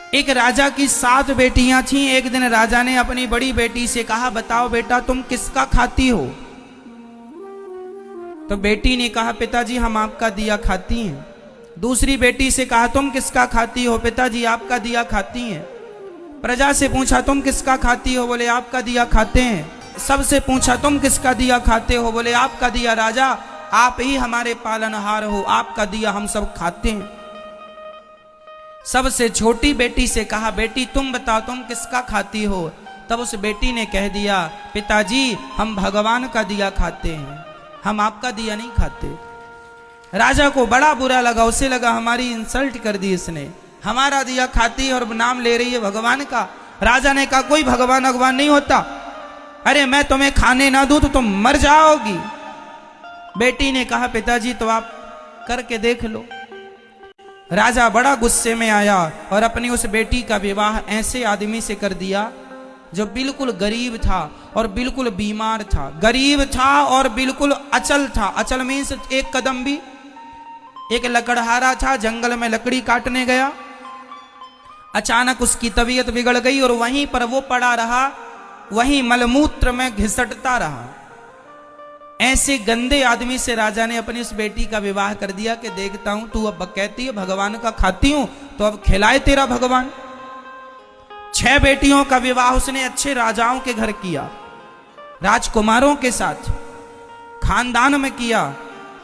एक राजा की 7 बेटियां थीं। एक दिन राजा ने अपनी बड़ी बेटी से कहा, बताओ बेटा तुम किसका खाती हो? तो बेटी ने कहा, पिताजी हम आपका दिया खाती हैं। दूसरी बेटी से कहा, तुम किसका खाती हो? पिताजी आपका दिया खाती हैं। प्रजा से पूछा, तुम किसका खाती हो? बोले आपका दिया खाते हैं। सबसे पूछा, तुम किसका दिया खाते हो? बोले आपका दिया। राजा आप ही हमारे पालनहार हो, आपका दिया हम सब खाते हैं। सबसे छोटी बेटी से कहा, बेटी तुम बताओ तुम किसका खाती हो? तब उस बेटी ने कह दिया, पिताजी हम भगवान का दिया खाते हैं, हम आपका दिया नहीं खाते। राजा को बड़ा बुरा लगा, उसे लगा हमारी इंसल्ट कर दी इसने, हमारा दिया खाती है और नाम ले रही है भगवान का। राजा ने कहा, कोई भगवान भगवान नहीं होता, अरे मैं तुम्हें खाने ना दूं तो तुम मर जाओगी। बेटी ने कहा, पिताजी तो आप करके देख लो। राजा बड़ा गुस्से में आया और अपनी उस बेटी का विवाह ऐसे आदमी से कर दिया जो बिल्कुल गरीब था और बिल्कुल बीमार था। गरीब था और बिल्कुल अचल था। अचल मीन्स एक कदम भी। एक लकड़हारा था, जंगल में लकड़ी काटने गया, अचानक उसकी तबीयत बिगड़ गई और वहीं पर वो पड़ा रहा, वहीं मलमूत्र में घिसटता रहा। ऐसे गंदे आदमी से राजा ने अपनी उस बेटी का विवाह कर दिया कि देखता हूं तू अब कहती है भगवान का खाती हूं तो अब खिलाए तेरा भगवान। 6 बेटियों का विवाह उसने अच्छे राजाओं के घर किया, राजकुमारों के साथ खानदान में किया,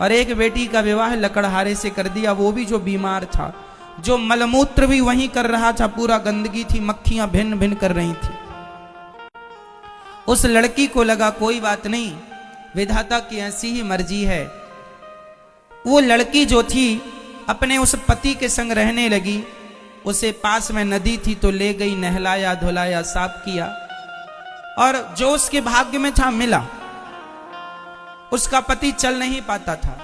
और एक बेटी का विवाह लकड़हारे से कर दिया, वो भी जो बीमार था, जो मलमूत्र भी वहीं कर रहा था, पूरा गंदगी थी, मक्खियां भिन्न भिन्न कर रही थी। उस लड़की को लगा कोई बात नहीं, विधाता की ऐसी ही मर्जी है। वो लड़की जो थी अपने उस पति के संग रहने लगी। उसे पास में नदी थी तो ले गई, नहलाया धुलाया साफ किया, और जो उसके भाग्य में था मिला। उसका पति चल नहीं पाता था,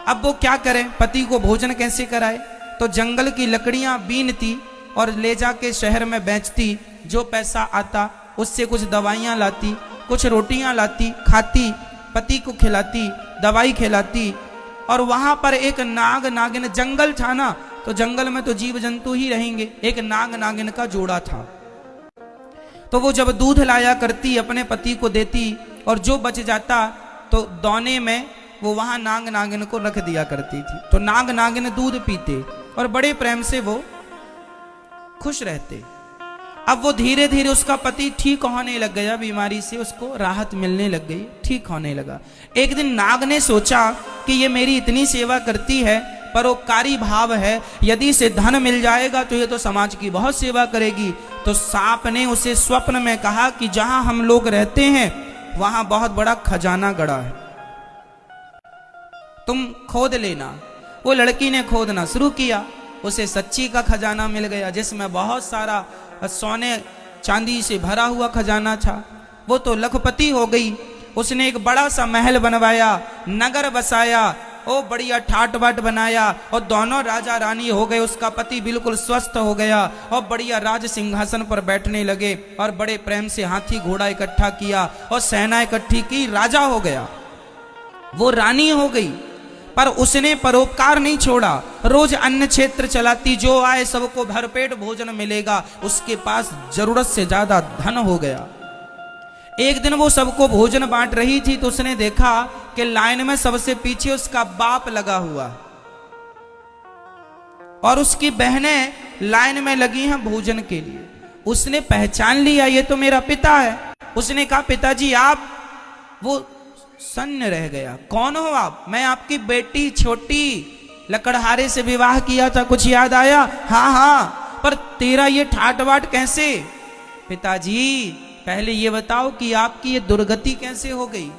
अब वो क्या करे, पति को भोजन कैसे कराए? तो जंगल की लकड़ियां बीनती और ले जाके शहर में बेचती, जो पैसा आता उससे कुछ दवाइयां लाती, कुछ रोटियां लाती, खाती, पति को खिलाती, दवाई खिलाती। और वहां पर एक नाग नागिन, जंगल था ना तो जंगल में तो जीव जंतु ही रहेंगे, एक नाग नागिन का जोड़ा था। तो वो जब दूध लाया करती अपने पति को देती, और जो बच जाता तो दौने में वो वहां नाग नागिन को रख दिया करती थी। तो नाग नागिन दूध पीते और बड़े प्रेम से वो खुश रहते। अब वो धीरे धीरे उसका पति ठीक होने लग गया, बीमारी से उसको राहत मिलने लग गई, ठीक होने लगा। एक दिन नाग ने सोचा कि ये मेरी इतनी सेवा करती है, परोपकारी भाव है, यदि इसे धन मिल जाएगा तो ये तो समाज की बहुत सेवा करेगी। तो सांप ने उसे स्वप्न में कहा कि जहां हम लोग रहते हैं वहां बहुत बड़ा खजाना गड़ा है, तुम खोद लेना। वो लड़की ने खोदना शुरू किया, उसे सच्ची का खजाना मिल गया, जिसमें बहुत सारा सोने चांदी से भरा हुआ खजाना था। वो तो लखपति हो गई। उसने एक बड़ा सा महल बनवाया, नगर बसाया, ओ बढ़िया ठाट बाट बनाया, और दोनों राजा रानी हो गए। उसका पति बिल्कुल स्वस्थ हो गया और बढ़िया राज सिंहासन पर बैठने लगे, और बड़े प्रेम से हाथी घोड़ा इकट्ठा किया और सेना इकट्ठी की, राजा हो गया। वो रानी हो गई, पर उसने परोपकार नहीं छोड़ा। रोज अन्न क्षेत्र चलाती, जो आए सबको भरपेट भोजन मिलेगा, उसके पास जरूरत से ज्यादा धन हो गया। एक दिन वो सबको भोजन बांट रही थी तो उसने देखा कि लाइन में सबसे पीछे उसका बाप लगा हुआ और उसकी बहनें लाइन में लगी हैं भोजन के लिए। उसने पहचान लिया, ये तो मेरा पिता है। उसने कहा, पिताजी आप? वो सन्न रह गया, कौन हो आप? मैं आपकी बेटी छोटी, लकड़हारे से विवाह किया था, कुछ याद आया? हाँ हाँ, पर तेरा ये ठाट बाट कैसे? पिताजी पहले ये बताओ कि आपकी ये दुर्गति कैसे हो गई?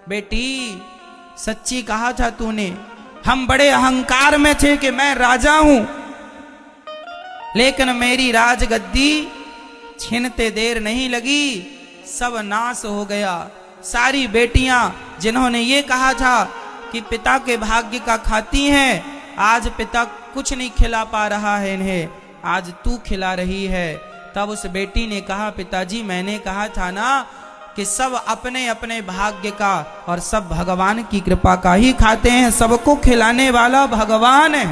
बेटी सच्ची कहा था तूने, हम बड़े अहंकार में थे कि मैं राजा हूं, लेकिन मेरी राजगद्दी छीनते देर नहीं लगी, सब नाश हो गया। सारी बेटियां जिन्होंने ये कहा था कि पिता के भाग्य का खाती हैं, आज पिता कुछ नहीं खिला पा रहा है इन्हें, आज तू खिला रही है। तब उस बेटी ने कहा, पिताजी मैंने कहा था ना कि सब अपने अपने भाग्य का और सब भगवान की कृपा का ही खाते हैं, सबको खिलाने वाला भगवान है।